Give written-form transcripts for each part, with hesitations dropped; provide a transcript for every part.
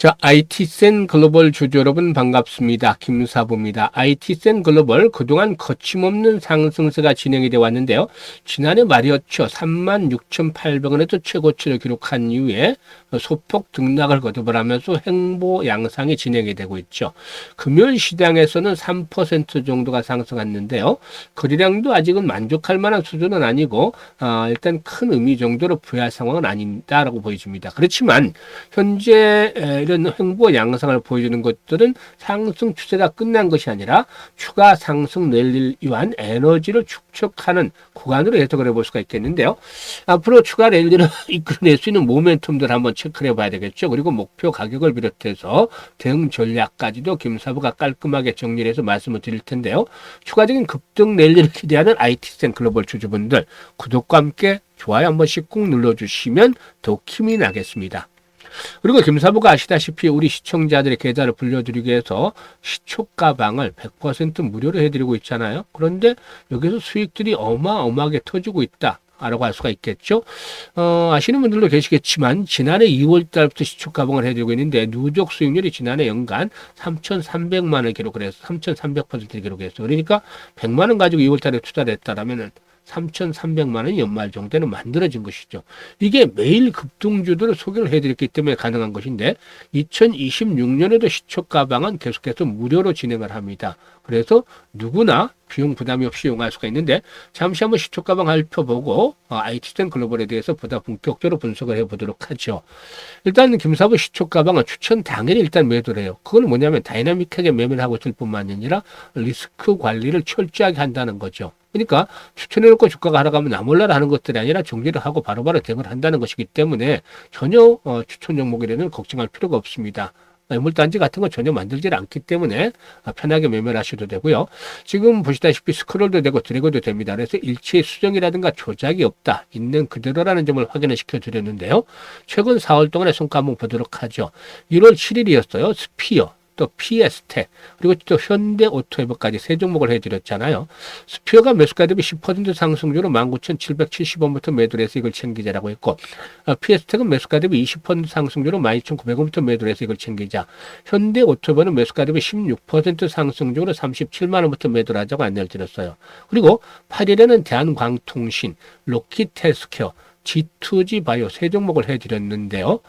자, IT센 글로벌 주주 여러분 반갑습니다. 김사부입니다. IT센 글로벌 그동안 거침없는 상승세가 진행이 되어 왔는데요. 지난해 말이었죠. 36,800원에서 최고치를 기록한 이후에 소폭 등락을 거듭을 하면서 횡보 양상이 진행이 되고 있죠. 금요일 시장에서는 3% 정도가 상승했는데요. 거래량도 아직은 만족할 만한 수준은 아니고 일단 큰 의미 정도로 부여할 상황은 아닌다라고 보여집니다. 그렇지만 현재 이런 횡보 양상을 보여주는 것들은 상승 추세가 끝난 것이 아니라 추가 상승 랠리를 위한 에너지를 축적하는 구간으로 해석을 해볼 수가 있겠는데요. 앞으로 추가 랠리를 이끌어낼 수 있는 모멘텀들 한번 체크를 해봐야 되겠죠. 그리고 목표 가격을 비롯해서 대응 전략까지도 김사부가 깔끔하게 정리를 해서 말씀을 드릴 텐데요. 추가적인 급등 랠리를 기대하는 IT센 글로벌 주주분들 구독과 함께 좋아요 한 번씩 꾹 눌러주시면 더욱 힘이 나겠습니다. 그리고 김사부가 아시다시피 우리 시청자들의 계좌를 불려드리기 위해서 시초가방을 100% 무료로 해드리고 있잖아요. 그런데 여기서 수익들이 어마어마하게 터지고 있다 라고 할 수가 있겠죠. 아시는 분들도 계시겠지만 지난해 2월 달부터 시초가방을 해드리고 있는데 누적 수익률이 지난해 연간 3,300만 원을 기록을 해서 3,300%를 기록했어요. 그러니까 100만 원 가지고 2월 달에 투자를 했다라면은 3,300만 원이 연말 정도는 만들어진 것이죠. 이게 매일 급등주들을 소개를 해드렸기 때문에 가능한 것인데 2026년에도 시초가방은 계속해서 무료로 진행을 합니다. 그래서 누구나 비용 부담이 없이 이용할 수가 있는데 잠시 한번 시초가방 살펴보고 IT센 글로벌에 대해서 보다 본격적으로 분석을 해보도록 하죠. 일단 김사부 시초가방은 추천 당일에 일단 매도를 해요. 그건 뭐냐면 다이나믹하게 매매를 하고 있을 뿐만 아니라 리스크 관리를 철저하게 한다는 거죠. 그러니까 추천해놓고 주가가 하락하면 나 몰라라 하는 것들이 아니라 정리를 하고 바로바로 대응을 한다는 것이기 때문에 전혀 추천 종목에 대해서는 걱정할 필요가 없습니다. 매물단지 같은 건 전혀 만들지 않기 때문에 편하게 매매를 하셔도 되고요. 지금 보시다시피 스크롤도 되고 드래그도 됩니다. 그래서 일체 수정이라든가 조작이 없다. 있는 그대로라는 점을 확인을 시켜드렸는데요. 최근 4월 동안의 성과 한번 보도록 하죠. 1월 7일이었어요. 스피어. 또 피에스텍 그리고 또 현대오토웨버까지 세 종목을 해드렸잖아요. 스피어가 매수가 대비 10% 상승률로 19,770원부터 매도를 해서 이걸 챙기자라고 했고 피에스텍은 매수가 대비 20% 상승률로 12,900원부터 매도를 해서 이걸 챙기자. 현대오토웨버는 매수가 대비 16% 상승률로 37만 원부터 매도를 하자고 안내를 드렸어요. 그리고 8일에는 대한광통신, 로키텔스케어 G2G 바이오 세 종목을 해드렸는데요.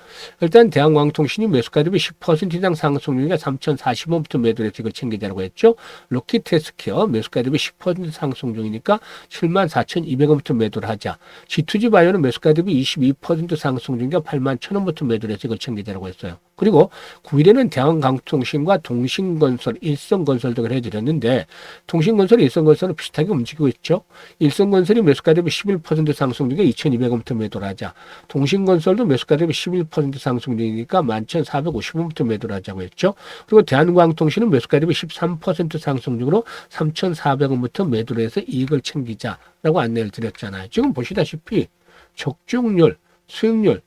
일단 대한광통신이 매수가 대비 10% 이상 상승률이니까 3,040원부터 매도를 해서 이걸 챙기자라고 했죠. 로키테스케어 매수가 대비 10% 상승 중이니까 74,200원부터 매도를 하자. G2G 바이오는 매수가 대비 22% 상승 중이니까 81,000원부터 매도를 해서 이걸 챙기자라고 했어요. 그리고 9일에는 대한광통신과 동신건설, 일성건설 등을 해드렸는데 통신건설, 일성건설은 비슷하게 움직이고 있죠. 일성건설이 매수가 대비 11% 상승 중에 2,200원부터 매도를 하자. 동신건설도 매수가 대비 11% 상승 중이니까 11,450원부터 매도를 하자고 했죠. 그리고 대한광통신은 매수가 대비 13% 상승 중으로 3,400원부터 매도를 해서 이익을 챙기자라고 안내를 드렸잖아요. 지금 보시다시피 적중률, 수익률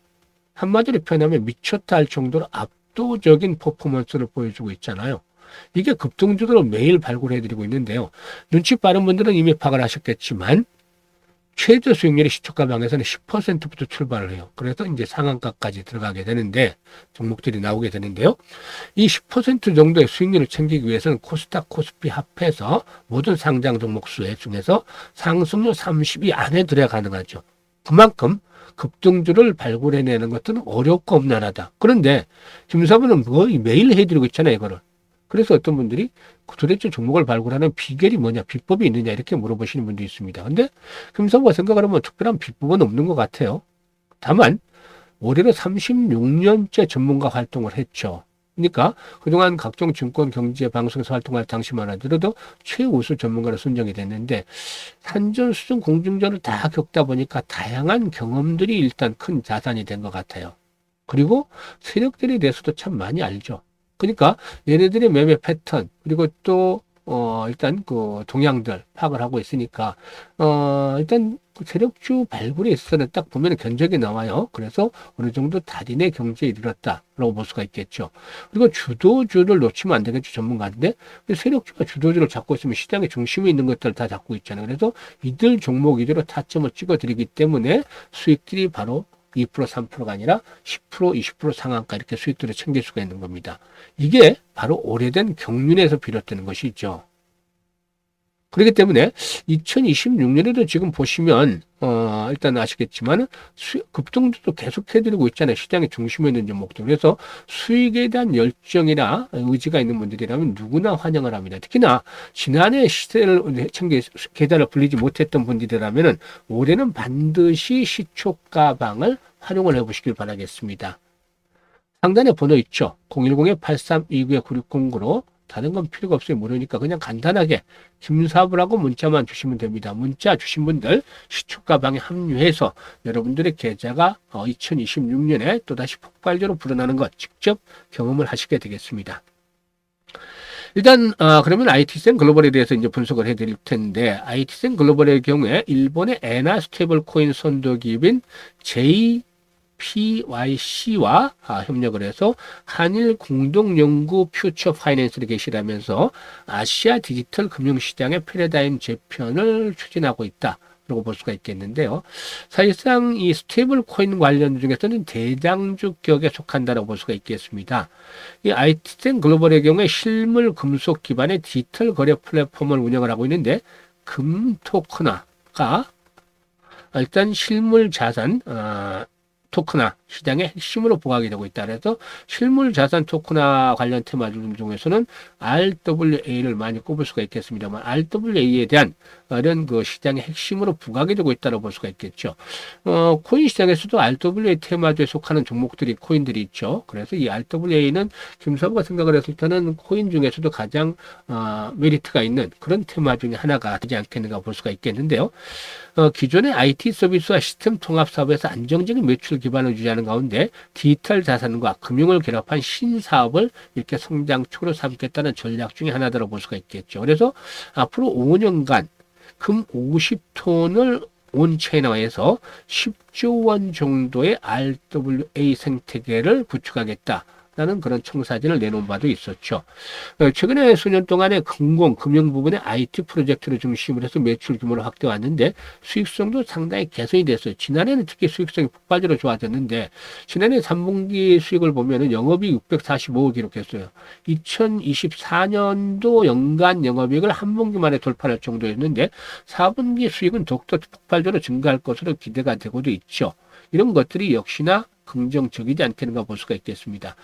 한마디로 표현하면 미쳤다 할 정도로 압도적인 퍼포먼스를 보여주고 있잖아요. 이게 급등주들을 매일 발굴해드리고 있는데요. 눈치 빠른 분들은 이미 파악을 하셨겠지만 최저 수익률이 시초가방에서는 10%부터 출발을 해요. 그래서 이제 상한가까지 들어가게 되는데 종목들이 나오게 되는데요. 이 10% 정도의 수익률을 챙기기 위해서는 코스닥, 코스피 합해서 모든 상장 종목 수 중에서 상승률 30위 안에 들어야 가능하죠. 그만큼 급등주를 발굴해내는 것들은 어렵고 없나하다. 그런데 김사부는 거의 매일 해드리고 있잖아요, 이거를. 그래서 어떤 분들이 도대체 종목을 발굴하는 비결이 뭐냐, 비법이 있느냐 이렇게 물어보시는 분도 있습니다. 근데 김사부가 생각을 하면 특별한 비법은 없는 것 같아요. 다만 올해로 36년째 전문가 활동을 했죠. 그러니까 그동안 각종 증권 경제 방송에서 활동할 당시만 하더라도 최우수 전문가로 선정이 됐는데 산전수전 공중전을 다 겪다 보니까 다양한 경험들이 일단 큰 자산이 된 것 같아요. 그리고 세력들에 대해서도 참 많이 알죠. 그러니까 얘네들의 매매 패턴 그리고 또 일단 그 동향들 파악을 하고 있으니까 일단 그 세력주 발굴에 있어서는 딱 보면 견적이 나와요. 그래서 어느 정도 달인의 경제에 이르렀다라고 볼 수가 있겠죠. 그리고 주도주를 놓치면 안 되겠죠, 전문가인데. 세력주가 주도주를 잡고 있으면 시장의 중심에 있는 것들을 다 잡고 있잖아요. 그래서 이들 종목 위주로 타점을 찍어드리기 때문에 수익들이 바로 2% 3%가 아니라 10% 20% 상한가 이렇게 수익들을 챙길 수가 있는 겁니다. 이게 바로 오래된 경륜에서 비롯되는 것이죠. 그렇기 때문에 2026년에도 지금 보시면 일단 아시겠지만 급등도 계속 해드리고 있잖아요. 시장의 중심에 있는 종목들. 그래서 수익에 대한 열정이나 의지가 있는 분들이라면 누구나 환영을 합니다. 특히나 지난해 시세를 챙겨 계좌를 불리지 못했던 분들이라면 올해는 반드시 시초가방을 활용을 해보시길 바라겠습니다. 상단에 번호 있죠. 010-8329-9609로 다른 건 필요가 없어요. 모르니까 그냥 간단하게 김사부라고 문자만 주시면 됩니다. 문자 주신 분들 시초가방에 합류해서 여러분들의 계좌가 2026년에 또다시 폭발적으로 불어나는 것 직접 경험을 하시게 되겠습니다. 일단 그러면 IT센 글로벌에 대해서 이제 분석을 해드릴 텐데 IT센 글로벌의 경우에 일본의 에나 스테이블 코인 선도 기업인 PYC와 협력을 해서 한일 공동연구 퓨처 파이낸스를 개시하면서 아시아 디지털 금융시장의 패러다임 재편을 추진하고 있다. 라고 볼 수가 있겠는데요. 사실상 이 스테이블 코인 관련 중에서는 대장주 격에 속한다고 볼 수가 있겠습니다. 이 IT센 글로벌의 경우에 실물 금속 기반의 디지털 거래 플랫폼을 운영을 하고 있는데 금토크나가 일단 실물 자산 토크나 시장의 핵심으로 부각이 되고 있다. 그래서 실물 자산 토크나 관련 테마 중에서는 RWA를 많이 꼽을 수가 있겠습니다만 RWA에 대한 이런 그 시장의 핵심으로 부각이 되고 있다고 볼 수가 있겠죠. 코인 시장에서도 RWA 테마주에 속하는 종목들이 코인들이 있죠. 그래서 이 RWA는 김사부가 생각을 했을 때는 코인 중에서도 가장 메리트가 있는 그런 테마 중에 하나가 되지 않겠는가 볼 수가 있겠는데요. 기존의 IT 서비스와 시스템 통합 사업에서 안정적인 매출 기반을 유지하는 가운데 디지털 자산과 금융을 결합한 신사업을 이렇게 성장축으로 삼겠다는 전략 중에 하나다라고 볼 수가 있겠죠. 그래서 앞으로 5년간 금 50톤을 온체인화해서 10조 원 정도의 RWA 생태계를 구축하겠다. 라는 그런 청사진을 내놓은 바도 있었죠. 최근에 수년 동안에 금융 부분의 IT 프로젝트를 중심으로 해서 매출 규모를 확대해 왔는데 수익성도 상당히 개선이 됐어요. 지난해는 특히 수익성이 폭발적으로 좋아졌는데 지난해 3분기 수익을 보면은 영업이익 645억 기록했어요. 2024년도 연간 영업이익을 한 분기 만에 돌파할 정도였는데 4분기 수익은 더욱더 폭발적으로 증가할 것으로 기대가 되고도 있죠. 이런 것들이 역시나 긍정적이지 않겠는가 볼 수가 있겠습니다.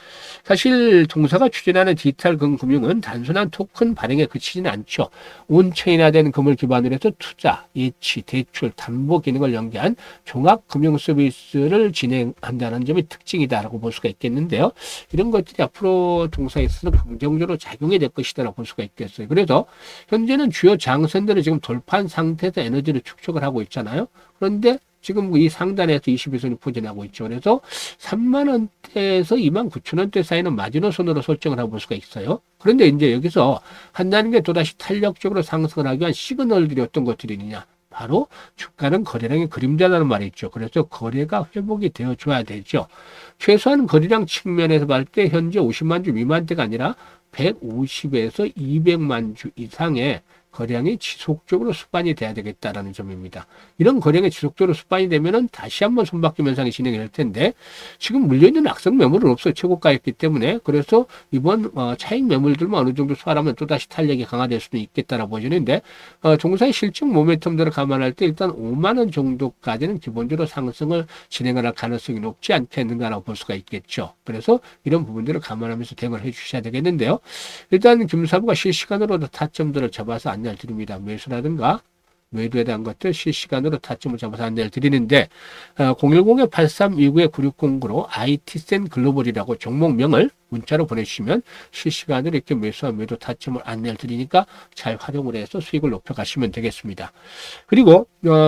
사실 동사가 추진하는 디지털 금융은 단순한 토큰 발행에 그치지는 않죠. 온체인화된 금을 기반으로 해서 투자, 예치, 대출, 담보 기능을 연계한 종합 금융 서비스를 진행한다는 점이 특징이다라고 볼 수가 있겠는데요. 이런 것들이 앞으로 동사에 있어서 긍정적으로 작용이 될 것이다라고 볼 수가 있겠어요. 그래서 현재는 주요 장선들을 지금 돌파한 상태에서 에너지를 축적을 하고 있잖아요. 그런데 지금 이 상단에서 21선이 포진하고 있죠. 그래서 3만원대에서 29,000원대 사이는 마지노선으로 설정을 해볼 수가 있어요. 그런데 이제 여기서 한다는 게 또다시 탄력적으로 상승을 하기 위한 시그널들이 어떤 것들이 있느냐. 바로 주가는 거래량의 그림자라는 말이 있죠. 그래서 거래가 회복이 되어줘야 되죠. 최소한 거래량 측면에서 봤을 때 현재 50만 주 미만대가 아니라 150에서 200만 주 이상의 거래량이 지속적으로 수반이 돼야 되겠다라는 점입니다. 이런 거래량이 지속적으로 수반이 되면은 다시 한번 손바뀜 현상이 진행이 될 텐데 지금 물려있는 악성 매물은 없어요. 최고가였기 때문에. 그래서 이번 차익 매물들만 어느 정도 수월하면 또다시 탄력이 강화될 수도 있겠다라고 보시는데 종사의 실증 모멘텀들을 감안할 때 일단 5만 원 정도까지는 기본적으로 상승을 진행할 가능성이 높지 않겠는가라고 볼 수가 있겠죠. 그래서 이런 부분들을 감안하면서 대응을 해 주셔야 되겠는데요. 일단 김사부가 실시간으로 타점들을 잡아서 안내를 드립니다. 매수라든가 매도에 대한 것들 실시간으로 타점을 잡아서 안내를 드리는데 010-8329-9609로 IT센 글로벌이라고 종목명을 문자로 보내주시면 실시간으로 이렇게 매수와 매도 타점을 안내를 드리니까 잘 활용을 해서 수익을 높여가시면 되겠습니다. 그리고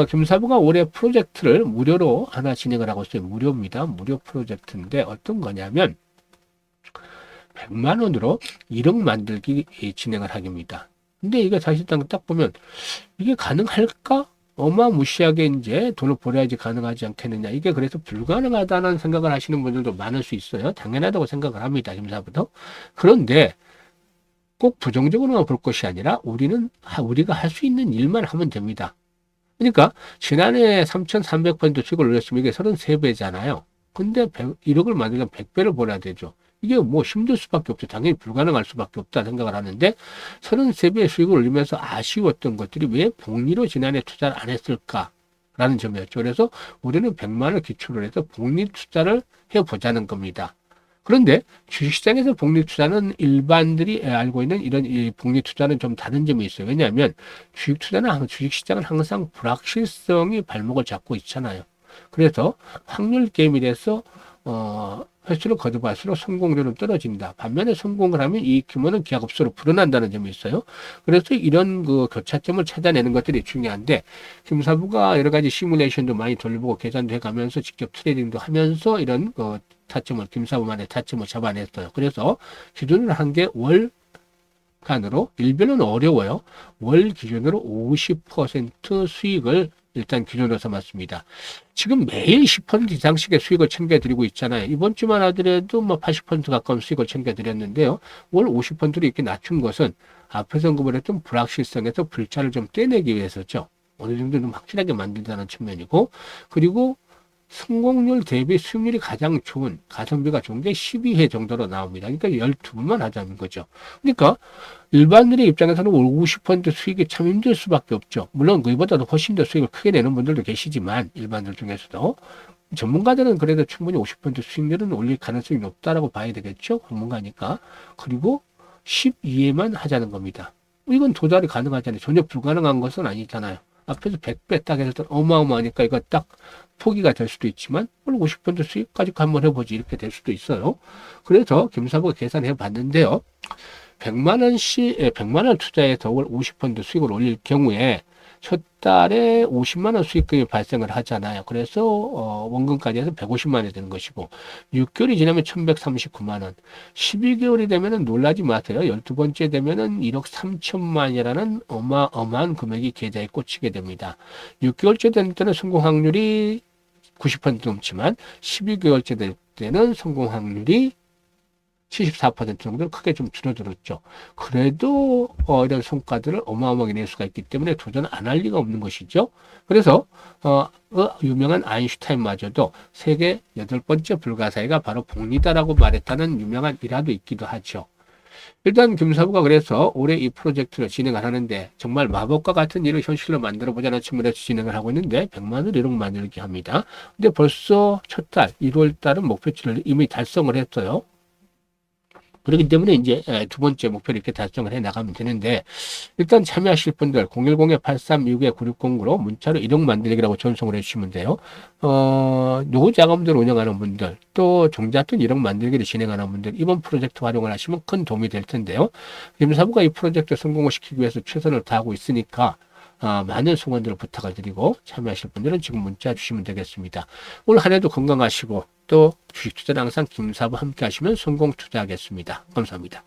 김사부가 올해 프로젝트를 무료로 하나 진행을 하고 있어요. 무료입니다. 무료 프로젝트인데 어떤 거냐면 100만 원으로 1억 만들기 진행을 하기입니다. 근데 이게 사실상 딱 보면 이게 가능할까? 어마무시하게 이제 돈을 벌어야지 가능하지 않겠느냐. 이게 그래서 불가능하다는 생각을 하시는 분들도 많을 수 있어요. 당연하다고 생각을 합니다. 김사부도. 그런데 꼭 부정적으로만 볼 것이 아니라 우리가 할 수 있는 일만 하면 됩니다. 그러니까 지난해 3,300% 수익을 올렸으면 이게 33배잖아요. 근데 1억을 만들려면 100배를 벌어야 되죠. 이게 뭐 힘들 수밖에 없죠. 당연히 불가능할 수밖에 없다 생각을 하는데 33배의 수익을 올리면서 아쉬웠던 것들이 왜 복리로 지난해 투자를 안 했을까라는 점이었죠. 그래서 우리는 100만을 기초로 해서 복리 투자를 해보자는 겁니다. 그런데 주식시장에서 복리 투자는 일반들이 알고 있는 이런 이 복리 투자는 좀 다른 점이 있어요. 왜냐하면 주식시장은 항상 불확실성이 발목을 잡고 있잖아요. 그래서 확률 게임이라서 횟수를 거듭할수록 성공률은 떨어진다. 반면에 성공을 하면 이익 규모는 기하급수로 불어난다는 점이 있어요. 그래서 이런 그 교차점을 찾아내는 것들이 중요한데 김사부가 여러 가지 시뮬레이션도 많이 돌보고 계산도 해가면서 직접 트레이딩도 하면서 이런 타점을 김사부만의 타점을 잡아냈어요. 그래서 기준을 한 게 월간으로 일별로는 어려워요. 월 기준으로 50% 수익을 일단 기준으로 삼았습니다. 지금 매일 10% 이상씩의 수익을 챙겨드리고 있잖아요. 이번 주만 하더라도 뭐 80% 가까운 수익을 챙겨드렸는데요. 월 50%를 이렇게 낮춘 것은 앞에서 언급을 했던 불확실성에서 불차를 좀 떼내기 위해서죠. 어느 정도 좀 확실하게 만든다는 측면이고, 그리고 성공률 대비 수익률이 가장 좋은, 가성비가 좋은 게 12회 정도로 나옵니다. 그러니까 12번만 하자는 거죠. 그러니까 일반인의 입장에서는 50% 수익이 참 힘들 수밖에 없죠. 물론 그보다도 훨씬 더 수익을 크게 내는 분들도 계시지만 일반인들 중에서도 전문가들은 그래도 충분히 50% 수익률은 올릴 가능성이 높다라고 봐야 되겠죠. 전문가니까. 그리고 12회만 하자는 겁니다. 이건 도달이 가능하잖아요. 전혀 불가능한 것은 아니잖아요. 앞에서 100배 딱 해서 어마어마하니까 이거 딱 포기가 될 수도 있지만 50% 수익까지 한번 해보지 이렇게 될 수도 있어요. 그래서 김사부가 계산해 봤는데요. 100만 원 투자해서 월 50% 수익을 올릴 경우에 첫 달에 50만 원 수익금이 발생을 하잖아요. 그래서 원금까지 해서 150만 원이 되는 것이고 6개월이 지나면 1139만 원, 12개월이 되면은 놀라지 마세요. 12번째 되면은 1억 3천만이라는 어마어마한 금액이 계좌에 꽂히게 됩니다. 6개월째 될 때는 성공 확률이 90% 넘지만 12개월째 될 때는 성공 확률이 74% 정도 크게 좀 줄어들었죠. 그래도 이런 성과들을 어마어마하게 낼 수가 있기 때문에 도전 안 할 리가 없는 것이죠. 그래서 유명한 아인슈타인마저도 세계 8번째 불가사의가 바로 복리다라고 말했다는 유명한 일화도 있기도 하죠. 일단 김사부가 그래서 올해 이 프로젝트를 진행을 하는데 정말 마법과 같은 일을 현실로 만들어 보자는 측면에서 진행을 하고 있는데 100만을 1억 만들기 합니다. 근데 벌써 첫 달 1월 달은 목표치를 이미 달성을 했어요. 그렇기 때문에 이제 두 번째 목표를 이렇게 달성을 해 나가면 되는데 일단 참여하실 분들 010-8369-9609로 문자로 1억 만들기라고 전송을 해주시면 돼요. 노후 자금들 운영하는 분들 또 종잣돈 1억 만들기를 진행하는 분들 이번 프로젝트 활용을 하시면 큰 도움이 될 텐데요. 김사부가 이 프로젝트 성공을 시키기 위해서 최선을 다하고 있으니까 많은 성원들을 부탁을 드리고 참여하실 분들은 지금 문자 주시면 되겠습니다. 올 한 해도 건강하시고 또 주식 투자는 항상 김사부 함께 하시면 성공 투자하겠습니다. 감사합니다.